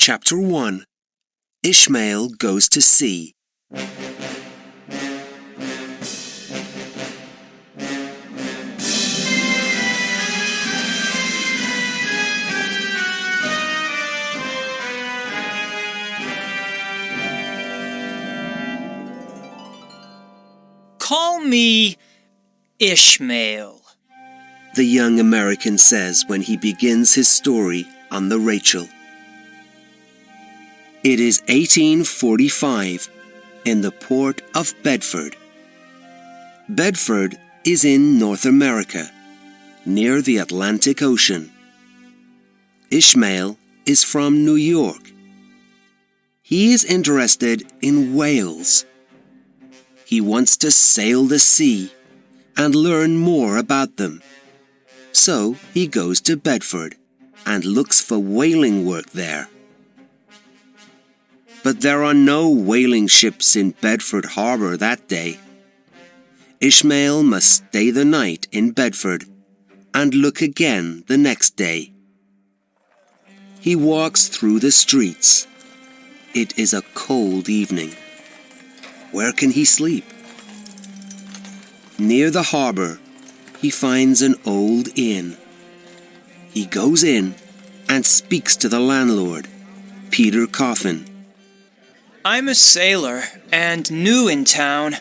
Chapter 1. Ishmael Goes to Sea. Call me Ishmael, The young American says when he begins his story on the Rachel. It is 1845 in the port of Bedford. Bedford is in North America, near the Atlantic Ocean. Ishmael is from New York. He is interested in whales. He wants to sail the sea and learn more about them. So he goes to Bedford and looks for whaling work there. But there are no whaling ships in Bedford Harbor that day. Ishmael must stay the night in Bedford and look again the next day. He walks through the streets. It is a cold evening. Where can he sleep? Near the harbor, he finds an old inn. He goes in and speaks to the landlord, Peter Coffin. I'm a sailor and new in town.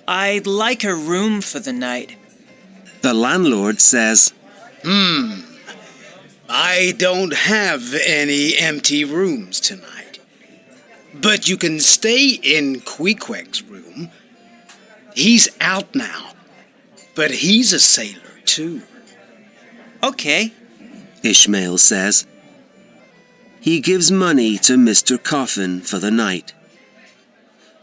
I'd like a room for the night. The landlord says, I don't have any empty rooms tonight. But you can stay in Queequeg's room. He's out now, but he's a sailor too. Okay. Ishmael says. He gives money to Mr. Coffin for the night.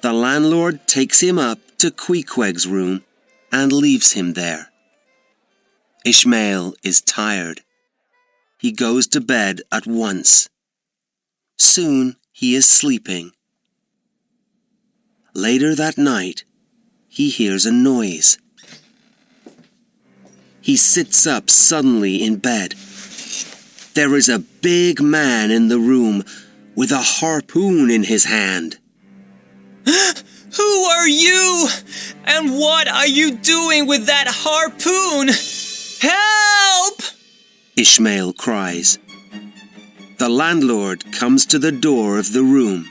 The landlord takes him up to Queequeg's room and leaves him there. Ishmael is tired. He goes to bed at once. Soon he is sleeping. Later that night, he hears a noise. He sits up suddenly in bed. There is a big man in the room with a harpoon in his hand. Who are you? And what are you doing with that harpoon? Help! Ishmael cries. The landlord comes to the door of the room.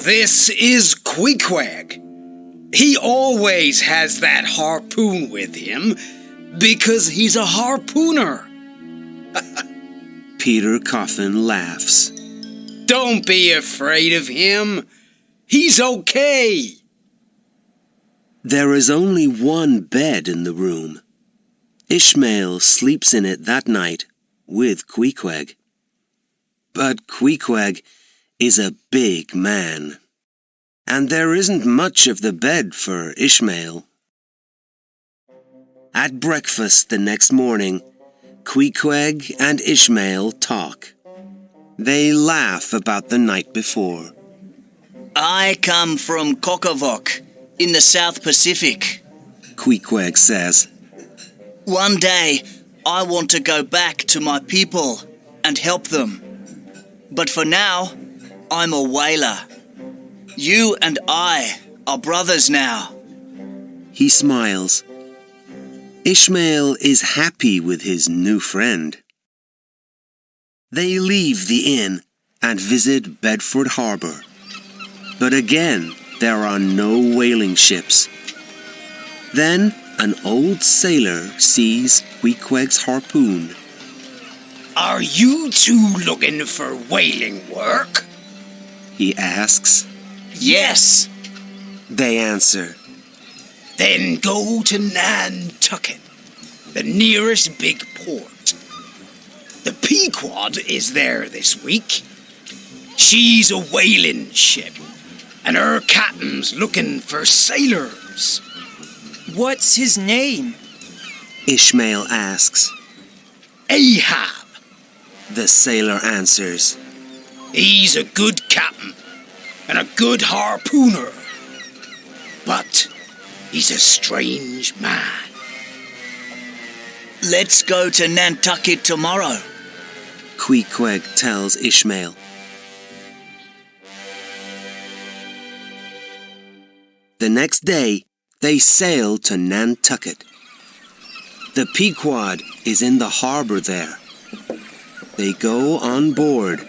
This is Queequeg. He always has that harpoon with him because he's a harpooner. Peter Coffin laughs. Don't be afraid of him. He's okay. There is only one bed in the room. Ishmael sleeps in it that night with Queequeg. But Queequeg is a big man, and there isn't much of the bed for Ishmael. At breakfast the next morning, Queequeg and Ishmael talk. They laugh about the night before. I come from Kokavok in the South Pacific. Queequeg says. One day, I want to go back to my people and help them. But for now, I'm a whaler. You and I are brothers now. He smiles. Ishmael is happy with his new friend. They leave the inn and visit Bedford Harbor. But again, there are no whaling ships. Then an old sailor sees Queequeg's harpoon. Are you two looking for whaling work? He asks. Yes. They answer. Then go to Nantucket, the nearest big port. The Pequod is there this week. She's a whaling ship, and her captain's looking for sailors. What's his name? Ishmael asks. Ahab. The sailor answers. He's a good captain and a good harpooner. But he's a strange man. Let's go to Nantucket tomorrow. Queequeg tells Ishmael. The next day, they sail to Nantucket. The Pequod is in the harbor there. They go on board,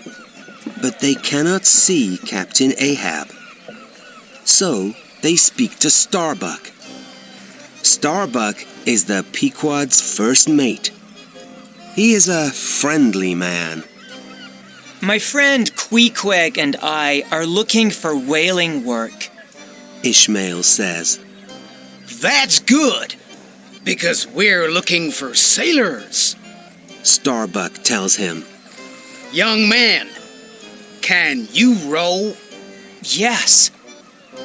but they cannot see Captain Ahab. So they speak to Starbuck. Starbuck is the Pequod's first mate. He is a friendly man. My friend Queequeg and I are looking for whaling work, Ishmael says. That's good, because we're looking for sailors. Starbuck tells him. Young man, can you row? Yes.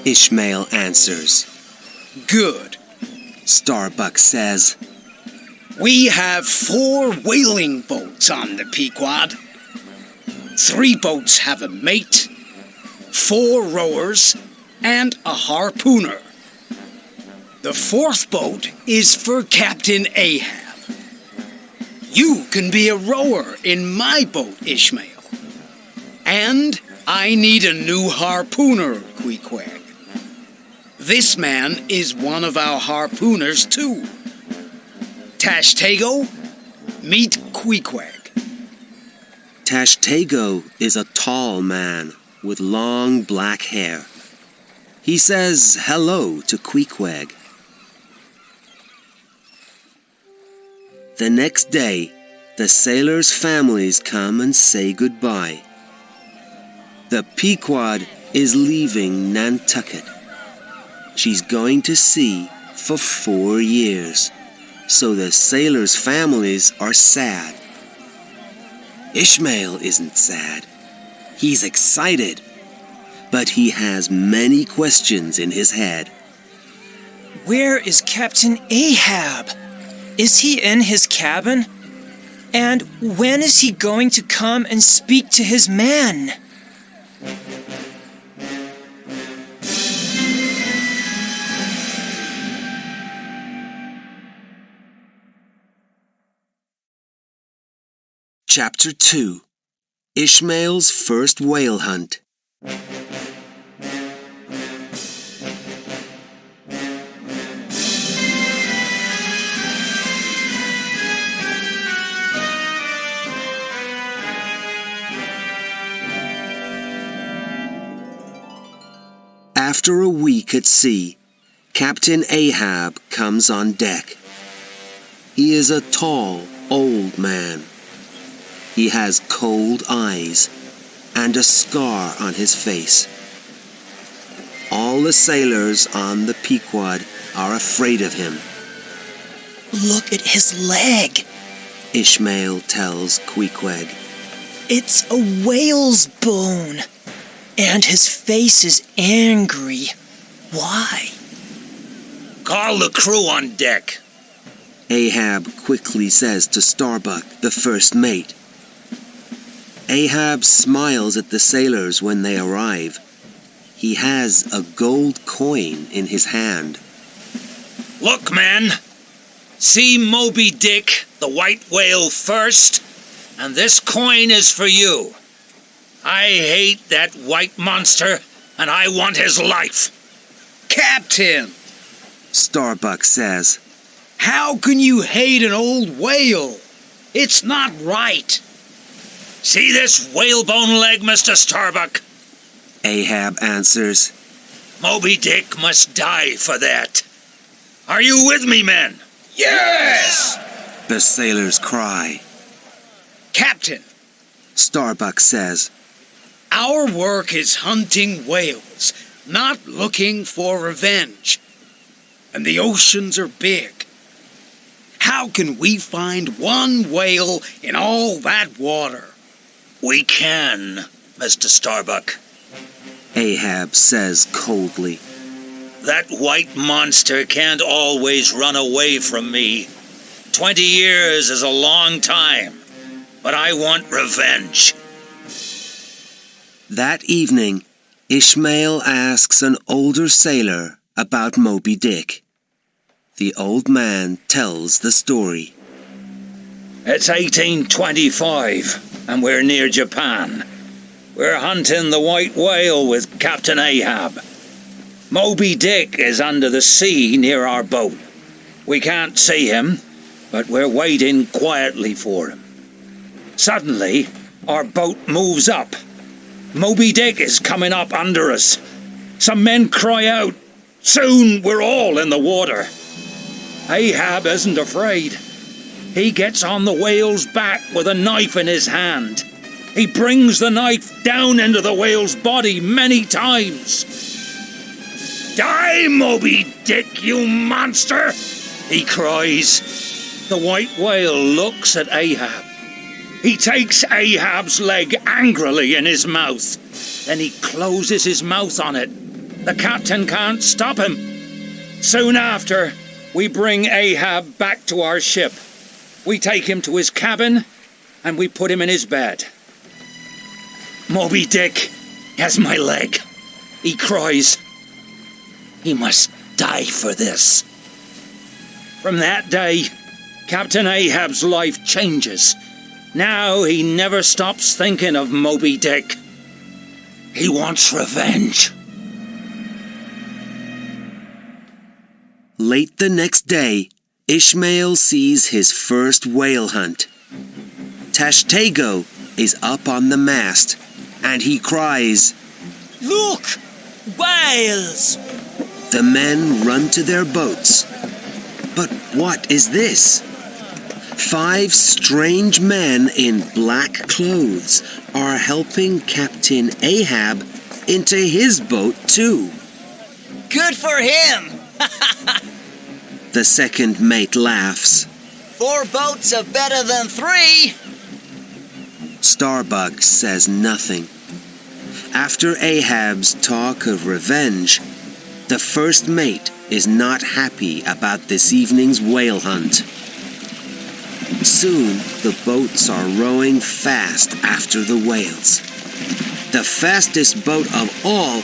Ishmael answers. Good. Starbuck says. We have 4 whaling boats on the Pequod. 3 boats have a mate, 4 rowers, and a harpooner. The 4th boat is for Captain Ahab. You can be a rower in my boat, Ishmael. And I need a new harpooner, Queequeg. This man is one of our harpooners, too. Tashtego, meet Queequeg. Tashtego is a tall man with long black hair. He says hello to Queequeg. The next day, the sailors' families come and say goodbye. The Pequod is leaving Nantucket. She's going to sea for 4 years, so the sailors' families are sad. Ishmael isn't sad. He's excited, but he has many questions in his head. Where is Captain Ahab? Is he in his cabin? And when is he going to come and speak to his men? Chapter 2. Ishmael's First Whale Hunt. After a week at sea, Captain Ahab comes on deck. He is a tall, old man. He has cold eyes and a scar on his face. All the sailors on the Pequod are afraid of him. Look at his leg. Ishmael tells Queequeg. It's a whale's bone. And his face is angry. Why? Call the crew on deck. Ahab quickly says to Starbuck, the first mate. Ahab smiles at the sailors when they arrive. He has a gold coin in his hand. Look, man. See Moby-Dick, the white whale, first, and this coin is for you. I hate that white monster, and I want his life. Captain, Starbuck says. How can you hate an old whale? It's not right. See this whalebone leg, Mr. Starbuck? Ahab answers. Moby-Dick must die for that. Are you with me, men? Yes! The sailors cry. Captain, Starbuck says. Our work is hunting whales, not looking for revenge. And the oceans are big. How can we find one whale in all that water? We can, Mr. Starbuck. Ahab says coldly. That white monster can't always run away from me. 20 years is a long time, but I want revenge. That evening, Ishmael asks an older sailor about Moby-Dick. The old man tells the story. It's 1825. and we're near Japan. We're hunting the white whale with Captain Ahab. Moby-Dick is under the sea near our boat. We can't see him, but we're waiting quietly for him. Suddenly, our boat moves up. Moby-Dick is coming up under us. Some men cry out. Soon we're all in the water. Ahab isn't afraid. He gets on the whale's back with a knife in his hand. He brings the knife down into the whale's body many times. Die, Moby-Dick, you monster! He cries. The white whale looks at Ahab. He takes Ahab's leg angrily in his mouth. Then he closes his mouth on it. The captain can't stop him. Soon after, we bring Ahab back to our ship. We take him to his cabin, and we put him in his bed. Moby-Dick has my leg. He cries. He must die for this. From that day, Captain Ahab's life changes. Now he never stops thinking of Moby-Dick. He wants revenge. Late the next day, Ishmael sees his first whale hunt. Tashtego is up on the mast, and he cries, Look! Whales! The men run to their boats. But what is this? 5 strange men in black clothes are helping Captain Ahab into his boat too. Good for him! The second mate laughs. 4 boats are better than 3. Starbuck says nothing. After Ahab's talk of revenge, the first mate is not happy about this evening's whale hunt. Soon, the boats are rowing fast after the whales. The fastest boat of all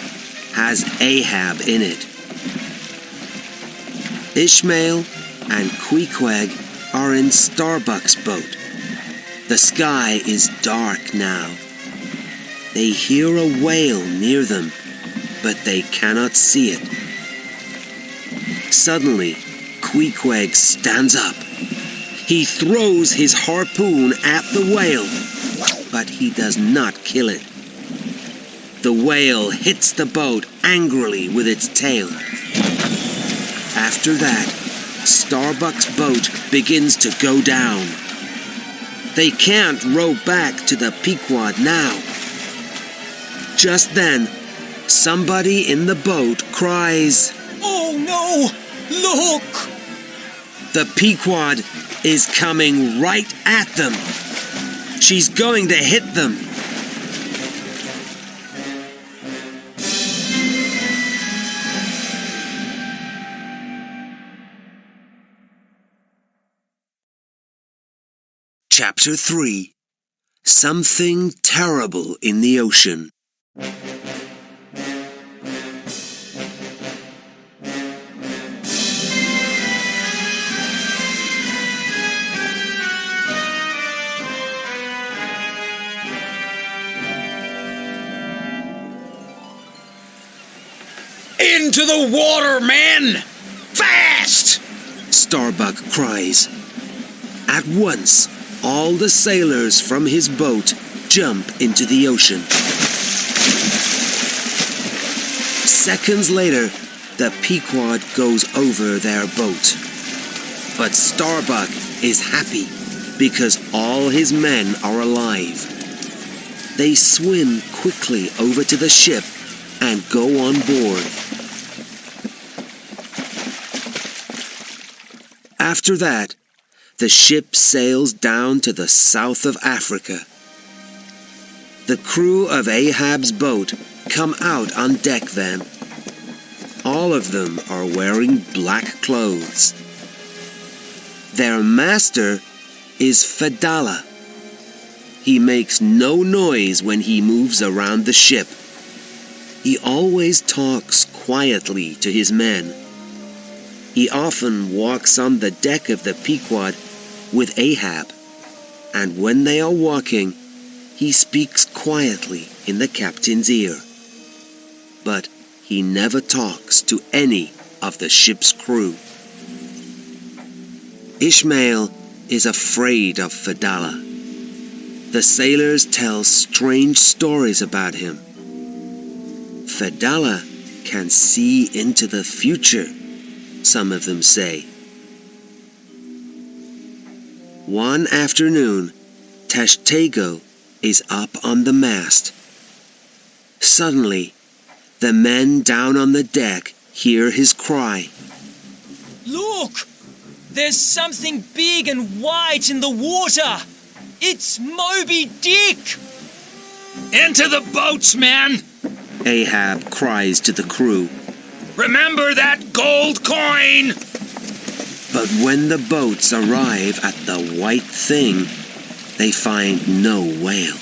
has Ahab in it. Ishmael and Queequeg are in Starbuck's boat. The sky is dark now. They hear a whale near them, but they cannot see it. Suddenly, Queequeg stands up. He throws his harpoon at the whale, but he does not kill it. The whale hits the boat angrily with its tail. After that, Starbuck's boat begins to go down. They can't row back to the Pequod now. Just then, somebody in the boat cries, Oh no! Look! The Pequod is coming right at them. She's going to hit them. Chapter 3. Something Terrible in the Ocean. Into the water, men! Fast! Starbuck cries. At once, all the sailors from his boat jump into the ocean. Seconds later, the Pequod goes over their boat. But Starbuck is happy because all his men are alive. They swim quickly over to the ship and go on board. After that, the ship sails down to the south of Africa. The crew of Ahab's boat come out on deck then. All of them are wearing black clothes. Their master is Fedallah. He makes no noise when he moves around the ship. He always talks quietly to his men. He often walks on the deck of the Pequod with Ahab, and when they are walking, he speaks quietly in the captain's ear. But he never talks to any of the ship's crew. Ishmael is afraid of Fedallah. The sailors tell strange stories about him. Fedallah can see into the future, some of them say. One afternoon, Tashtego is up on the mast. Suddenly, the men down on the deck hear his cry. Look! There's something big and white in the water! It's Moby-Dick! Into the boats, men! Ahab cries to the crew. Remember that gold coin! But when the boats arrive at the white thing, they find no whale.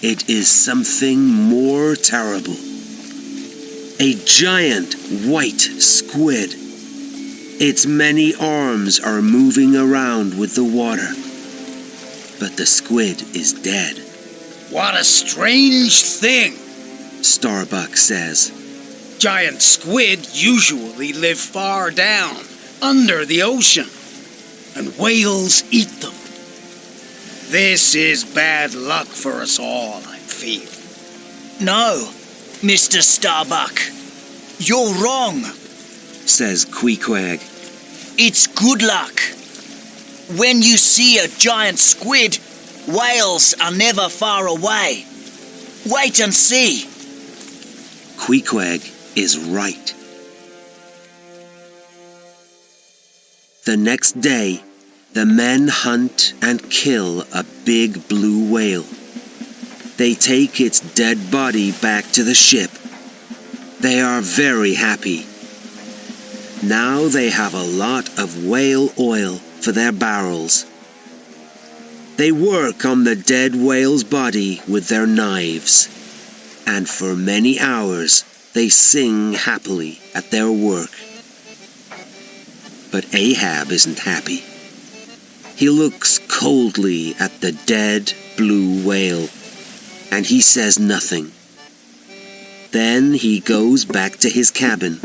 It is something more terrible. A giant white squid. Its many arms are moving around with the water. But the squid is dead. What a strange thing, Starbuck says. Giant squid usually live far down, under the ocean, and whales eat them. This is bad luck for us all, I feel. No, Mr. Starbuck. You're wrong, says Queequeg. It's good luck. When you see a giant squid, whales are never far away. Wait and see. Queequeg is right. The next day, the men hunt and kill a big blue whale. They take its dead body back to the ship. They are very happy. Now they have a lot of whale oil for their barrels. They work on the dead whale's body with their knives, and for many hours they sing happily at their work. But Ahab isn't happy. He looks coldly at the dead blue whale, and he says nothing. Then he goes back to his cabin,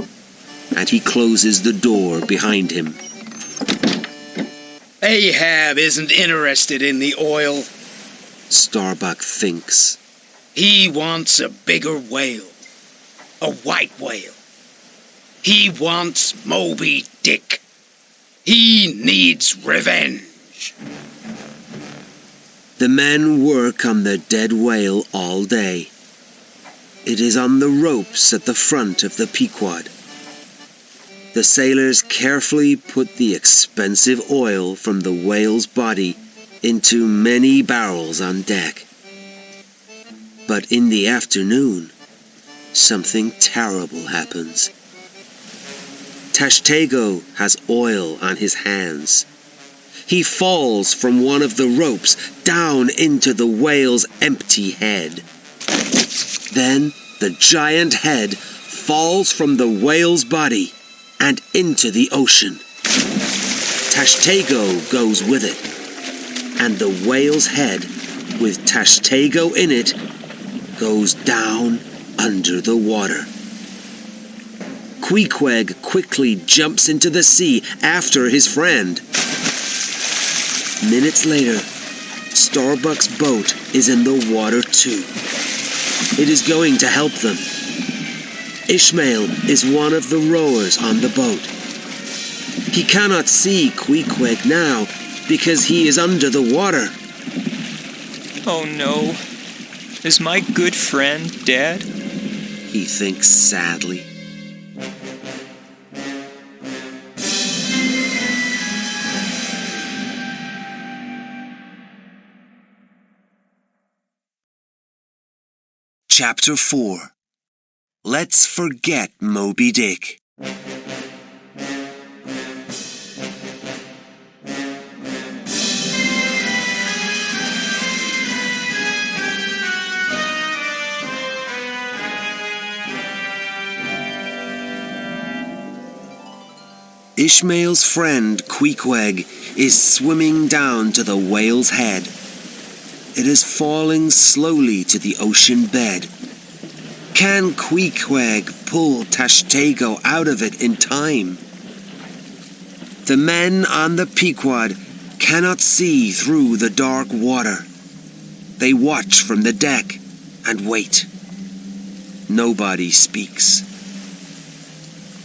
and he closes the door behind him. Ahab isn't interested in the oil. Starbuck thinks. He wants a bigger whale, a white whale. He wants Moby-Dick. He needs revenge. The men work on the dead whale all day. It is on the ropes at the front of the Pequod. The sailors carefully put the expensive oil from the whale's body into many barrels on deck. But in the afternoon, something terrible happens. Tashtego has oil on his hands. He falls from one of the ropes down into the whale's empty head. Then the giant head falls from the whale's body and into the ocean. Tashtego goes with it, and the whale's head, with Tashtego in it, goes down under the water. Queequeg quickly jumps into the sea after his friend. Minutes later, Starbuck's boat is in the water too. It is going to help them. Ishmael is one of the rowers on the boat. He cannot see Queequeg now because he is under the water. Oh no. Is my good friend dead? He thinks sadly. Chapter 4. Let's forget Moby-Dick. Ishmael's friend Queequeg is swimming down to the whale's head. it is falling slowly to the ocean bed. Can Queequeg pull Tashtego out of it in time? The men on the Pequod cannot see through the dark water. They watch from the deck and wait. Nobody speaks.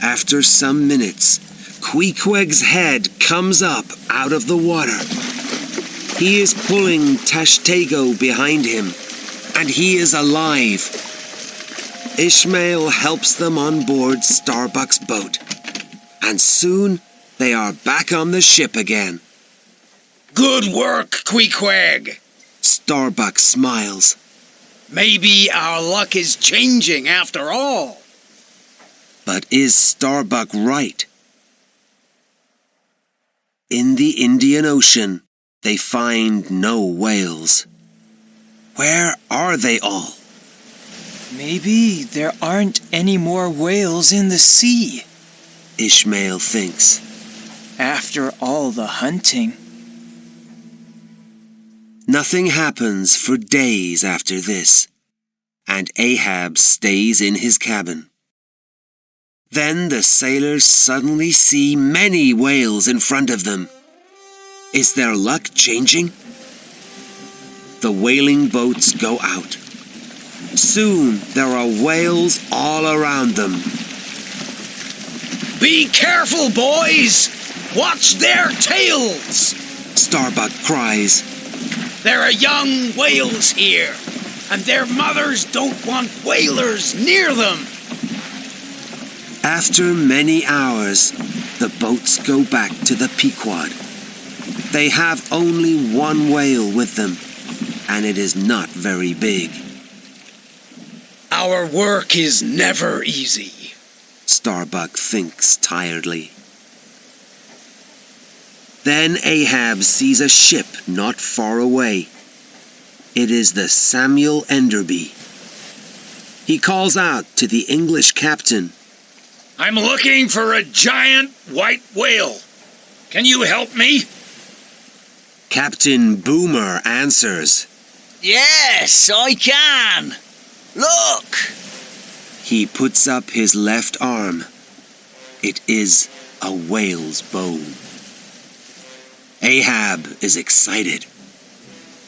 After some minutes, Queequeg's head comes up out of the water. He is pulling Tashtego behind him, and he is alive. Ishmael helps them on board Starbuck's boat, and soon they are back on the ship again. Good work, Queequeg. Starbuck smiles. Maybe our luck is changing after all. But is Starbuck right? In the Indian Ocean, they find no whales. Where are they all? Maybe there aren't any more whales in the sea. Ishmael thinks. After all the hunting. Nothing happens for days after this, and Ahab stays in his cabin. Then the sailors suddenly see many whales in front of them. Is their luck changing? The whaling boats go out. Soon there are whales all around them. Be careful, boys! Watch their tails! Starbuck cries. There are young whales here, and their mothers don't want whalers near them. After many hours, the boats go back to the Pequod. They have only one whale with them, and it is not very big. Our work is never easy. Starbuck thinks tiredly. Then Ahab sees a ship not far away. It is the Samuel Enderby. He calls out to the English captain. I'm looking for a giant white whale. Can you help me? Captain Boomer answers. Yes, I can. Look! He puts up his left arm. It is a whale's bone. Ahab is excited.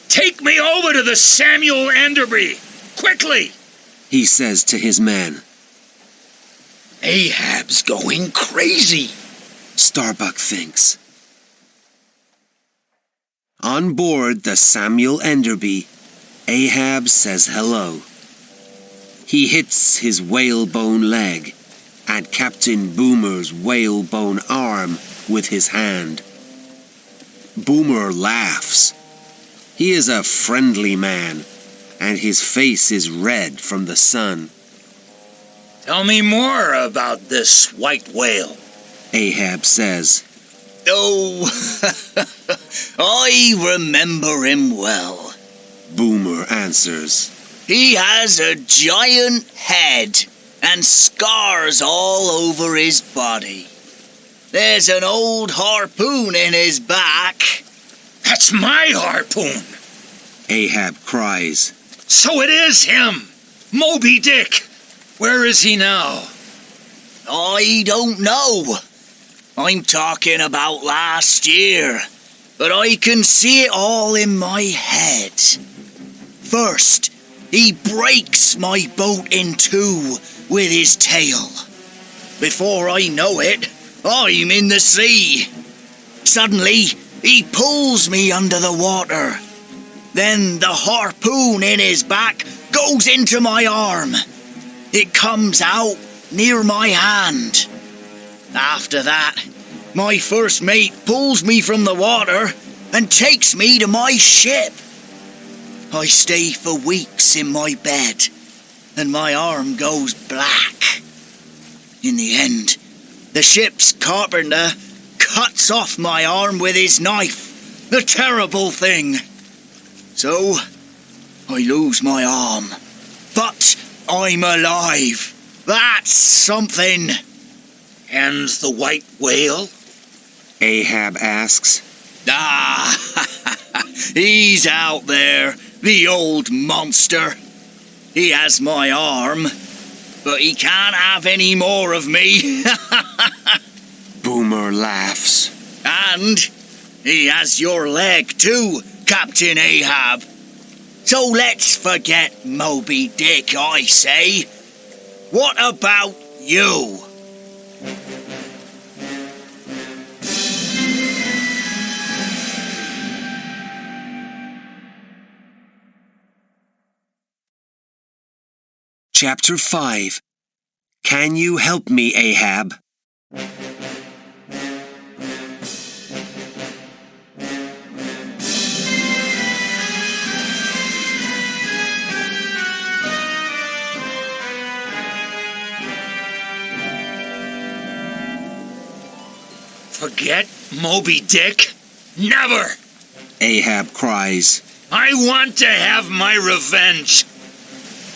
Take me over to the Samuel Enderby, quickly! He says to his men. Ahab's going crazy. Starbuck thinks. On board the Samuel Enderby, Ahab says hello. He hits his whalebone leg and Captain Boomer's whalebone arm with his hand. Boomer laughs. He is a friendly man, and his face is red from the sun. Tell me more about this white whale, Ahab says. Oh, I remember him well. Boomer answers. He has a giant head and scars all over his body. There's an old harpoon in his back. That's my harpoon! Ahab cries. So it is him! Moby-Dick! Where is he now? I don't know. I'm talking about last year, but I can see it all in my head. First, he breaks my boat in two with his tail. Before I know it, I'm in the sea. Suddenly, he pulls me under the water. Then the harpoon in his back goes into my arm. It comes out near my hand. After that, my first mate pulls me from the water and takes me to my ship. I stay for weeks in my bed, and my arm goes black. In the end, the ship's carpenter cuts off my arm with his knife. A terrible thing. So, I lose my arm. But I'm alive. That's something. And the white whale? Ahab asks. Ah, he's out there, The old monster. He has my arm, but he can't have any more of me. Boomer laughs. And he has your leg too, Captain Ahab. So let's forget Moby-Dick, I say. What about you? Chapter 5. Can you help me, Ahab? Forget Moby-Dick? Never! Ahab cries. I want to have my revenge.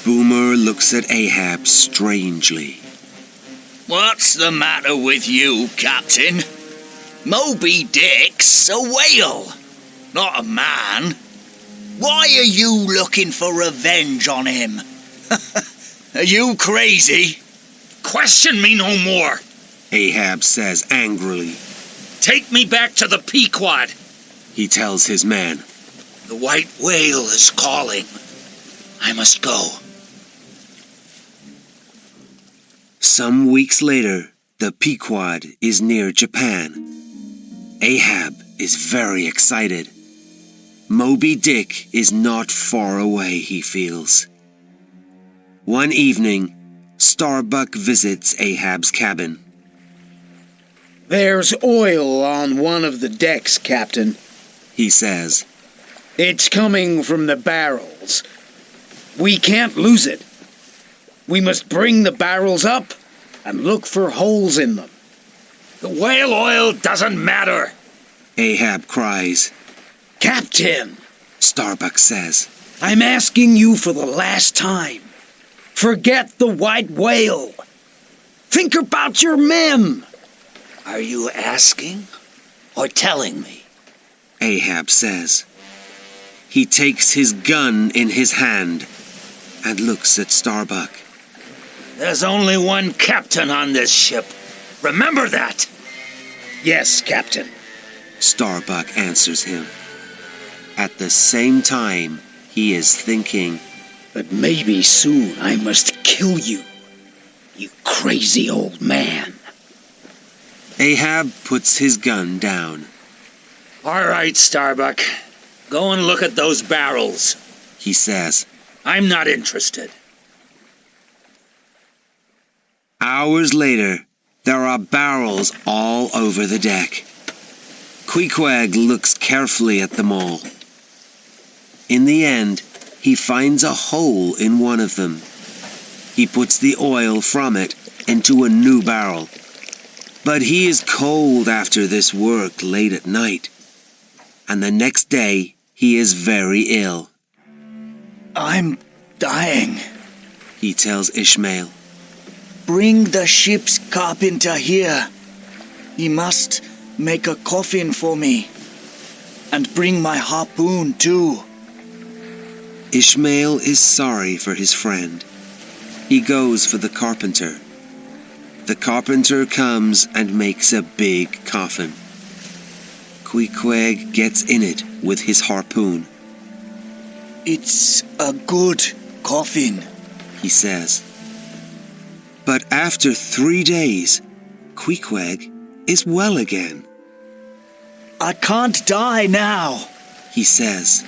Boomer looks at Ahab strangely. What's the matter with you, Captain? Moby-Dick's a whale, not a man. Why are you looking for revenge on him? Are you crazy? Question me no more. Ahab says angrily. Take me back to the Pequod. He tells his men. The white whale is calling. I must go. Some weeks later, the Pequod is near Japan. Ahab is very excited. Moby-Dick is not far away, he feels. One evening, Starbuck visits Ahab's cabin. There's oil on one of the decks, Captain. He says. It's coming from the barrels. We can't lose it. We must bring the barrels up and look for holes in them. The whale oil doesn't matter. Ahab cries. Captain, Starbuck says. I'm asking you for the last time. Forget the white whale. Think about your men. Are you asking or telling me? Ahab says. He takes his gun in his hand and looks at Starbuck. There's only one captain on this ship. Remember that. Yes, Captain. Starbuck answers him. At the same time, he is thinking, But maybe soon I must kill you, you crazy old man. Ahab puts his gun down. All right, Starbuck. Go and look at those barrels. He says. I'm not interested. Hours later, there are barrels all over the deck. Queequeg looks carefully at them all. In the end, he finds a hole in one of them. He puts the oil from it into a new barrel. But he is cold after this work late at night. And the next day, he is very ill. I'm dying. He tells Ishmael. Bring the ship's carpenter here. He must make a coffin for me. And bring my harpoon too. Ishmael is sorry for his friend. He goes for the carpenter. The carpenter comes and makes a big coffin. Queequeg gets in it with his harpoon. It's a good coffin, he says. But after 3 days, Queequeg is well again. I can't die now, he says.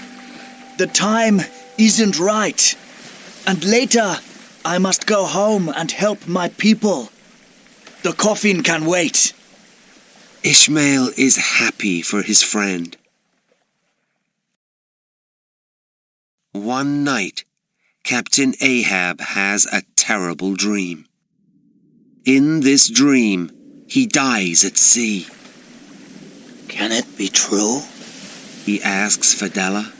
The time isn't right. And later, I must go home and help my people. The coffin can wait. Ishmael is happy for his friend. One night, Captain Ahab has a terrible dream. In this dream, he dies at sea. Can it be true? He asks Fidela.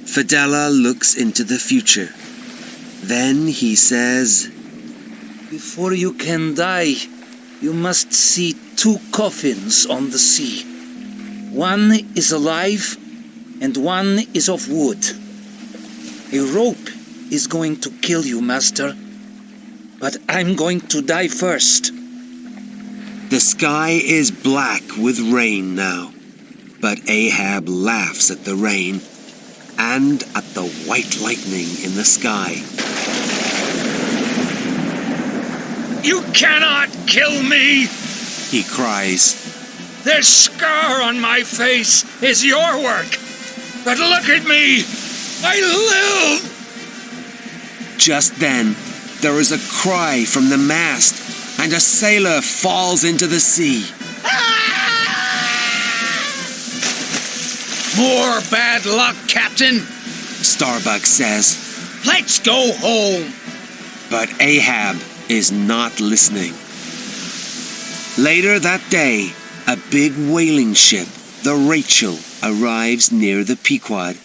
Fidela looks into the future. Then he says, Before you can die, you must see 2 coffins on the sea. One is alive, and one is of wood. A rope is going to kill you, master, but I'm going to die first. The sky is black with rain now, but Ahab laughs at the rain and at the white lightning in the sky. You cannot kill me! He cries. This scar on my face is your work, but look at me! I live! Just then, there is a cry from the mast, and a sailor falls into the sea. More bad luck, Captain. Starbuck says, Let's go home. but Ahab is not listening. Later that day, a big whaling ship, the Rachel, arrives near the Pequod.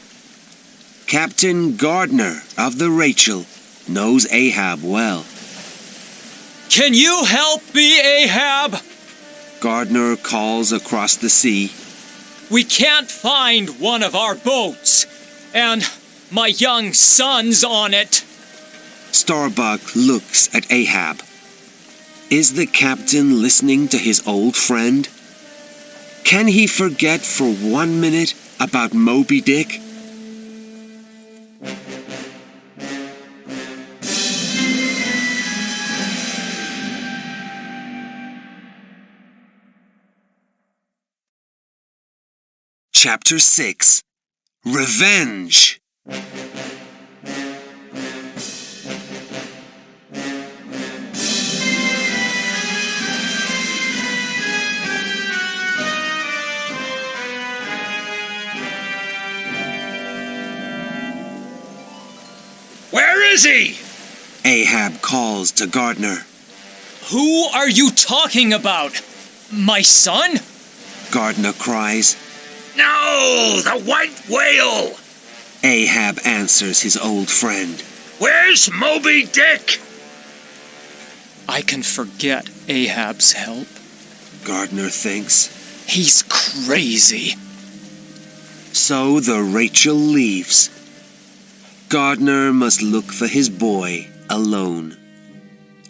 Captain Gardner of the Rachel knows Ahab well. Can you help me, Ahab? Gardner calls across the sea. We can't find one of our boats, and my young son's on it. Starbuck looks at Ahab. Is the captain listening to his old friend? Can he forget for 1 minute about Moby-Dick? Chapter 6. Revenge. Where is he? Ahab calls to Gardner. Who are you talking about? My son? Gardner cries. No, the white whale! Ahab answers his old friend. Where's Moby-Dick? I can forget Ahab's help. Gardner thinks. He's crazy. So the Rachel leaves. Gardner must look for his boy alone.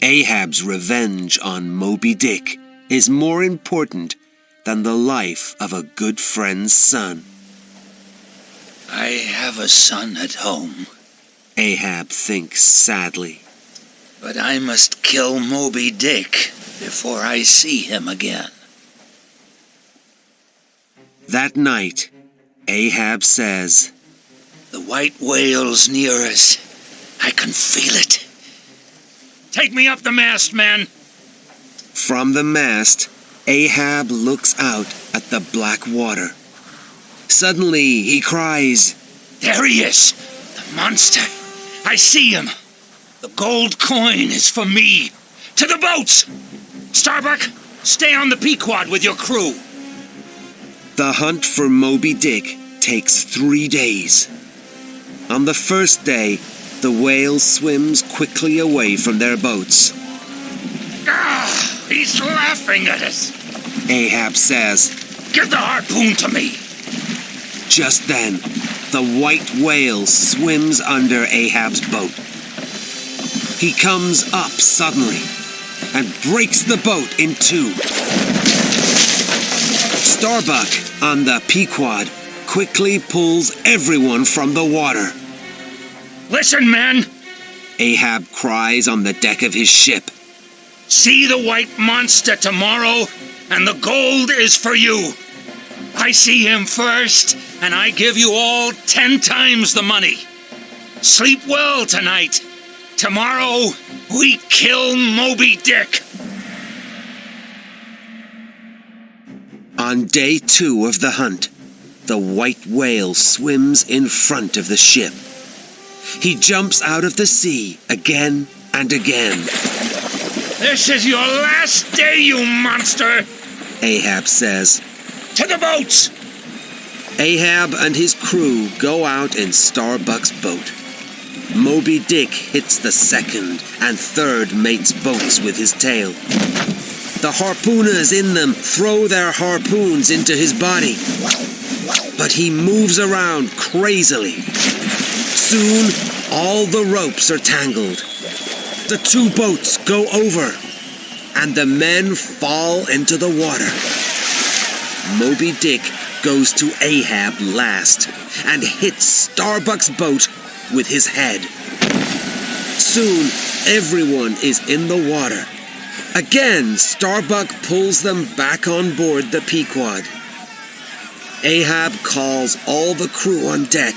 Ahab's revenge on Moby-Dick is more important than the life of a good friend's son. I have a son at home, Ahab thinks sadly. but I must kill Moby-Dick before I see him again. That night, Ahab says, The white whale's near us. I can feel it. Take me up the mast, man. From the mast, Ahab looks out at the black water. Suddenly, he cries, There he is, the monster. I see him. The gold coin is for me. To the boats! Starbuck, stay on the Pequod with your crew. The hunt for Moby-Dick takes 3 days. On the first day, the whale swims quickly away from their boats. Ah, he's laughing at us. Ahab says. Give the harpoon to me. Just then, the white whale swims under Ahab's boat. He comes up suddenly and breaks the boat in two. Starbuck, on the Pequod, quickly pulls everyone from the water. Listen, men. Ahab cries on the deck of his ship. See the white monster tomorrow, and the gold is for you. I see him first, and I give you all 10 times the money. Sleep well tonight. Tomorrow, we kill Moby-Dick. On day 2 of the hunt, the white whale swims in front of the ship. He jumps out of the sea again and again. This is your last day, you monster! Ahab says. To the boats! Ahab and his crew go out in Starbuck's boat. Moby-Dick hits the second and third mate's boats with his tail. The harpooners in them throw their harpoons into his body. But but he moves around crazily. Soon, all the ropes are tangled. The two boats go over, and the men fall into the water. Moby-Dick goes to Ahab last and hits Starbuck's boat with his head. Soon, everyone is in the water. Again, Starbuck pulls them back on board the Pequod. Ahab calls all the crew on deck,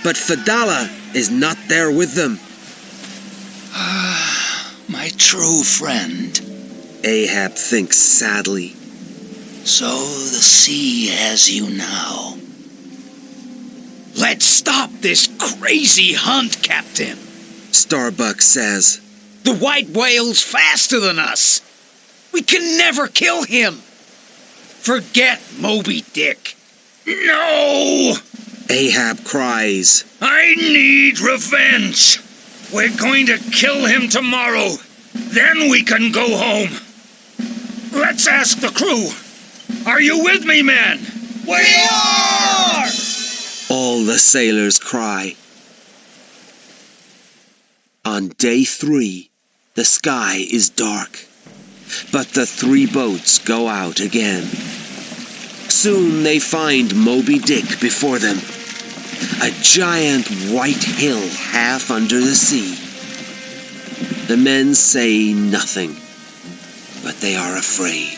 but Fedallah is not there with them. My true friend. Ahab thinks sadly. So the sea has you now. Let's stop this crazy hunt, Captain. Starbuck says. The white whale's faster than us. We can never kill him. Forget Moby-Dick. No! Ahab cries. I need revenge. We're going to kill him tomorrow. Then we can go home. Let's ask the crew. Are you with me, men? We are! All the sailors cry. On day 3, the sky is dark, but the 3 boats go out again. Soon they find Moby-Dick before them, a giant white hill half under the sea. The men say nothing, but they are afraid.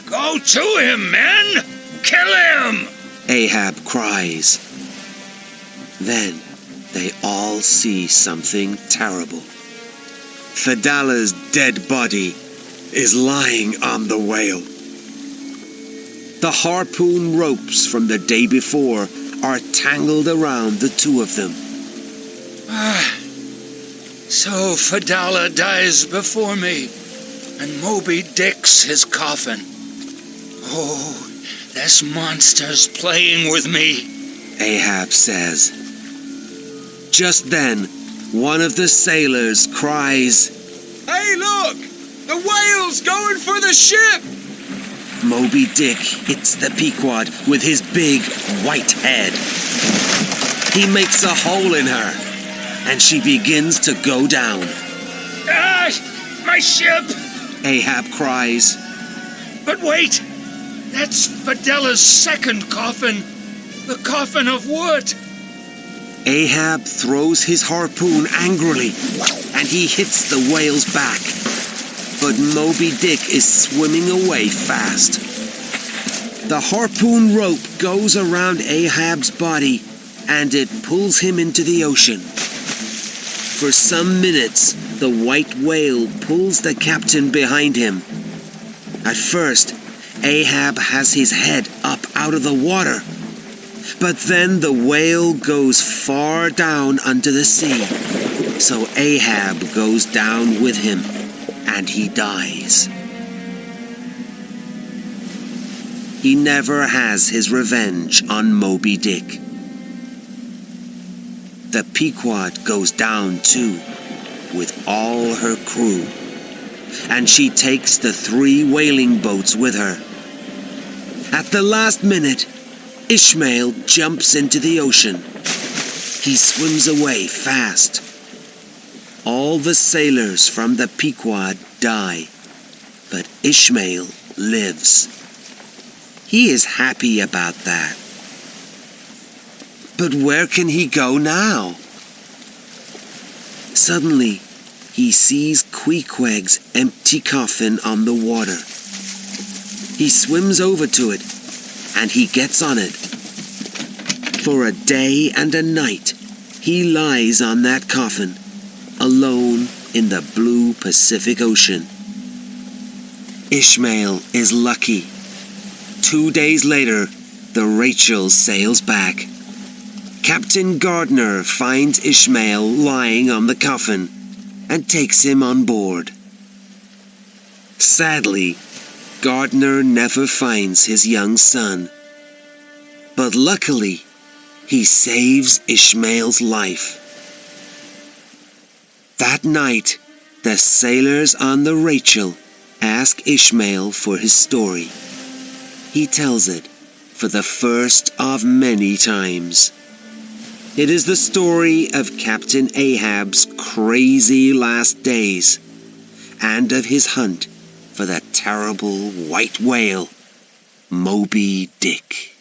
Go to him, men! Kill him! Ahab cries. Then they all see something terrible. Fedallah's dead body is lying on the whale. The harpoon ropes from the day before are tangled around the two of them. So Fedallah dies before me, and Moby-Dick's his coffin. Oh, this monster's playing with me, Ahab says. Just then, one of the sailors cries, Hey, look! The whale's going for the ship! Moby-Dick hits the Pequod with his big white head. He makes a hole in her, and she begins to go down. My ship! Ahab cries. But wait! That's Fedallah's second coffin, the coffin of wood. Ahab throws his harpoon angrily, and he hits the whale's back. But Moby-Dick is swimming away fast. The harpoon rope goes around Ahab's body, and it pulls him into the ocean. For some minutes, the white whale pulls the captain behind him. At first, Ahab has his head up out of the water. But then the whale goes far down under the sea. So Ahab goes down with him, and he dies. He never has his revenge on Moby-Dick. The Pequod goes down too, with all her crew, and she takes the 3 whaling boats with her. At the last minute, Ishmael jumps into the ocean. He swims away fast. All the sailors from the Pequod die, but Ishmael lives. He is happy about that. But where can he go now? Suddenly, he sees Queequeg's empty coffin on the water. He swims over to it, and he gets on it. For a day and a night, he lies on that coffin, alone in the blue Pacific Ocean. Ishmael is lucky. 2 days later, the Rachel sails back. Captain Gardner finds Ishmael lying on the coffin and takes him on board. Sadly, Gardner never finds his young son. But luckily, he saves Ishmael's life. That night, the sailors on the Rachel ask Ishmael for his story. He tells it for the first of many times. It is the story of Captain Ahab's crazy last days and of his hunt for the terrible white whale, Moby-Dick.